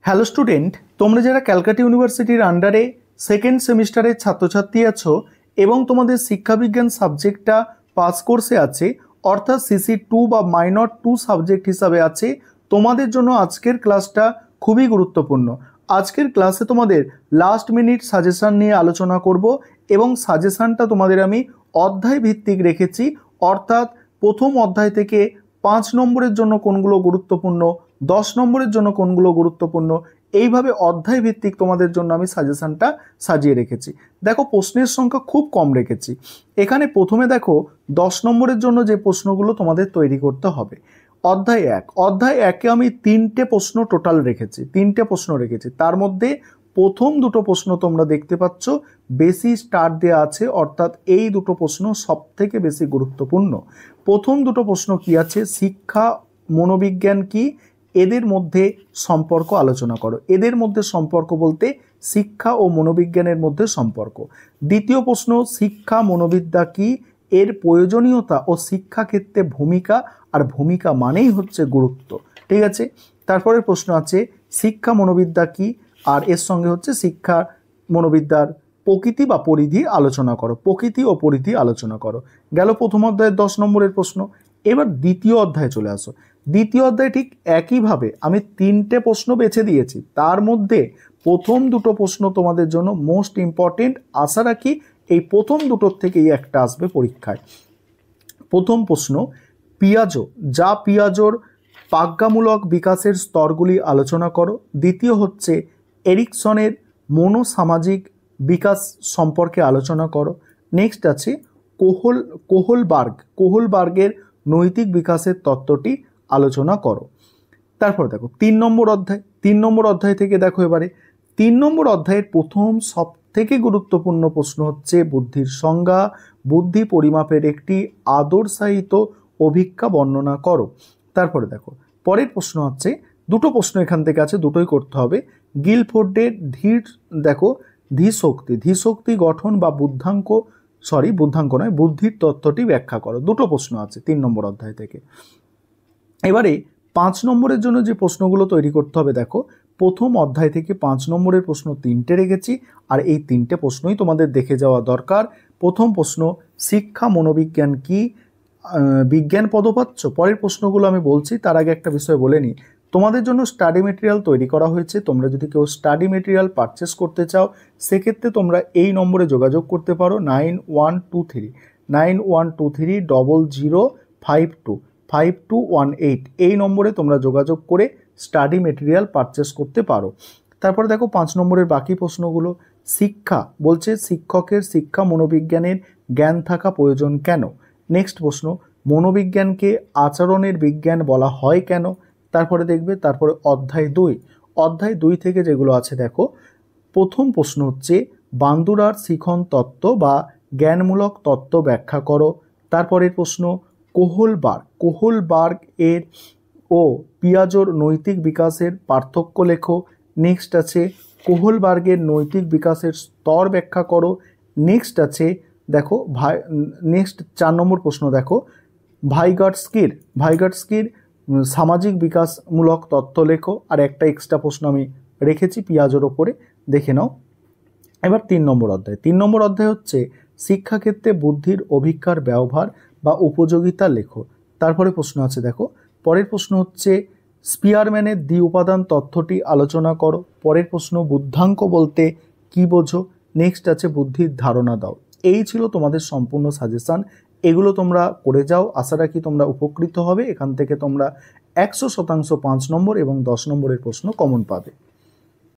Hello student, তোমরা যারা ক্যালকাটা ইউনিভার্সিটির আন্ডারে সেকেন্ড সেমিস্টারের ছাত্রছাত্রী আছো এবং তোমাদের শিক্ষাবিজ্ঞান সাবজেক্টটা পাস কোর্সে আছে, অর্থাৎ CC2 বা মাইনর 2 সাবজেক্ট হিসাবে আছে, তোমাদের জন্য আজকের ক্লাসটা খুবই গুরুত্বপূর্ণ। আজকের ক্লাসে তোমাদের লাস্ট মিনিট সাজেশান নিয়ে আলোচনা করব এবং সাজেশানটা তোমাদের আমি অধ্যায় ভিত্তিক রেখেছি, অর্থাৎ প্রথম অধ্যায় থেকে 5 নম্বরের জন্য কোনগুলো গুরুত্বপূর্ণ, 10 নম্বরের জন্য কোনগুলো গুরুত্বপূর্ণ, এইভাবে অধ্যায় ভিত্তিক তোমাদের জন্য আমি সাজেশনটা সাজিয়ে রেখেছি। দেখো প্রশ্নের সংখ্যা খুব কম রেখেছি। এখানে প্রথমে দেখো 10 নম্বরের জন্য যে প্রশ্নগুলো তোমাদের তৈরি করতে হবে। অধ্যায় 1-এ আমি 3টে প্রশ্ন টোটাল রেখেছি, 3টে প্রশ্ন রেখেছি। তার মধ্যে প্রথম দুটো প্রশ্ন তোমরা দেখতে পাচ্ছ বেশি স্টার দেওয়া আছে, অর্থাৎ এই দুটো প্রশ্ন সব থেকে বেশি গুরুত্বপূর্ণ। প্রথম দুটো প্রশ্ন কি আছে, শিক্ষা মনোবিজ্ঞান কি, এদের মধ্যে সম্পর্ক আলোচনা করো। এদের মধ্যে সম্পর্ক বলতে শিক্ষা ও মনোবিজ্ঞানের মধ্যে সম্পর্ক। দ্বিতীয় প্রশ্ন, শিক্ষা মনোবিদ্যা কি, এর প্রয়োজনীয়তা ও শিক্ষাক্ষেত্রে ভূমিকা, আর ভূমিকা মানেই হচ্ছে গুরুত্ব। ঠিক আছে, তারপরের প্রশ্ন আছে শিক্ষা মনোবিদ্যা কি, আর এর সঙ্গে হচ্ছে শিক্ষা মনোবিদ্যার প্রকৃতি বা পরিধি আলোচনা করো। প্রকৃতি ও পরিধি আলোচনা করো। গেল প্রথম অধ্যায়ের 10 নম্বরের প্রশ্ন। এবার দ্বিতীয় অধ্যায়ে চলে আসো। দ্বিতীয় অধ্যায়ে ঠিক একইভাবে আমি 3টে প্রশ্ন বেছে দিয়েছি। তার মধ্যে প্রথম দুটো প্রশ্ন তোমাদের জন্য মোস্ট ইম্পর্টেন্ট। আশা রাখি এই প্রথম দুটোর থেকেই একটা আসবে পরীক্ষায়। প্রথম প্রশ্ন, পিয়াজোর প্রাজ্ঞামূলক বিকাশের স্তরগুলি আলোচনা করো। দ্বিতীয় হচ্ছে এরিকসনের মনোসামাজিক বিকাশ সম্পর্কে আলোচনা করো। নেক্সট আছে কোহলবার্গের নৈতিক বিকাশের তত্ত্বটি আলোচনা করো। তারপর দেখো 3 নম্বর অধ্যায় থেকে দেখো এবারে 3 নম্বর অধ্যায়ের প্রথম সব থেকে গুরুত্বপূর্ণ প্রশ্ন হচ্ছে বুদ্ধির সংজ্ঞা, বুদ্ধি পরিমাপের একটি আদর্শায়িত অভিজ্ঞা বর্ণনা করো। তারপরে দেখো পরের প্রশ্ন হচ্ছে, দুটো প্রশ্ন এখান থেকে আছে, দুটোই করতে হবে। গিলফোর্ডের ধীশক্তি গঠন বা বুদ্ধাঙ্ক নয়, বুদ্ধির তত্ত্বটি ব্যাখ্যা করো। দুটো প্রশ্ন আছে 3 নম্বর অধ্যায় থেকে। এবারে 5 নম্বরের জন্য যে প্রশ্নগুলো তৈরি করতে হবে, দেখো প্রথম অধ্যায় থেকে 5 নম্বরের প্রশ্ন 3টে রেখেছি, আর এই 3টে প্রশ্নই তোমাদের দেখে যাওয়া দরকার। প্রথম প্রশ্ন, শিক্ষা মনোবিজ্ঞান কি, বিজ্ঞান পদপাচ্য। পরের প্রশ্নগুলো আমি বলছি, তার আগে একটা বিষয় বলে নিই। তোমাদের জন্য স্টাডি মেটেরিয়াল তৈরি করা হয়েছে। তোমরা যদি কেউ স্টাডি মেটেরিয়াল পারচেস করতে চাও, সেক্ষেত্রে তোমরা এই নম্বরে যোগাযোগ করতে পারো 9123005218। এই নম্বরে তোমরা যোগাযোগ করে স্টাডি মেটেরিয়াল পারচেস করতে পারো। তারপরে দেখো 5 নম্বরের বাকি প্রশ্নগুলো। শিক্ষা বলছে শিক্ষকের শিক্ষা মনোবিজ্ঞানের জ্ঞান থাকা প্রয়োজন কেন। নেক্সট প্রশ্ন, মনোবিজ্ঞানকে আচরণের বিজ্ঞান বলা হয় কেন। তারপরে দেখবে, তারপরে অধ্যায় 2 থেকে যেগুলো আছে দেখো, প্রথম প্রশ্ন হচ্ছে বান্দুরার শিখন তত্ত্ব বা জ্ঞানমূলক তত্ত্ব ব্যাখ্যা করো। তারপরের প্রশ্ন, কোহলবার্গ এর ও পিয়াজোর নৈতিক বিকাশের পার্থক্য লেখো। নেক্সট আছে কোহলবার্গের নৈতিক বিকাশের স্তর ব্যাখ্যা করো। নেক্সট আছে দেখো 4 নম্বর প্রশ্ন, দেখো ভাইগাটস্কির সামাজিক বিকাশমূলক তত্ত্ব লেখো। আর একটা এক্সট্রা প্রশ্ন আমি রেখেছি পিয়াজোর ওপরে, দেখে নাও। এবার 3 নম্বর অধ্যায় হচ্ছে শিক্ষাক্ষেত্রে বুদ্ধির অভিজ্ঞার ব্যবহার বা উপযোগিতা লেখো। তারপরে প্রশ্ন আছে দেখো, পরের প্রশ্ন হচ্ছে স্পিয়ারম্যানের দ্বি উপাদান তথ্যটি আলোচনা করো। পরের প্রশ্ন, বুদ্ধাঙ্ক বলতে কি বোঝো। নেক্সট আছে বুদ্ধির ধারণা দাও। এই ছিল তোমাদের সম্পূর্ণ সাজেশান। এগুলো তোমরা করে যাও, আশা রাখি তোমরা উপকৃত হবে। এখান থেকে তোমরা 100% 5 নম্বর এবং 10 নম্বরের প্রশ্ন কমন পাবে।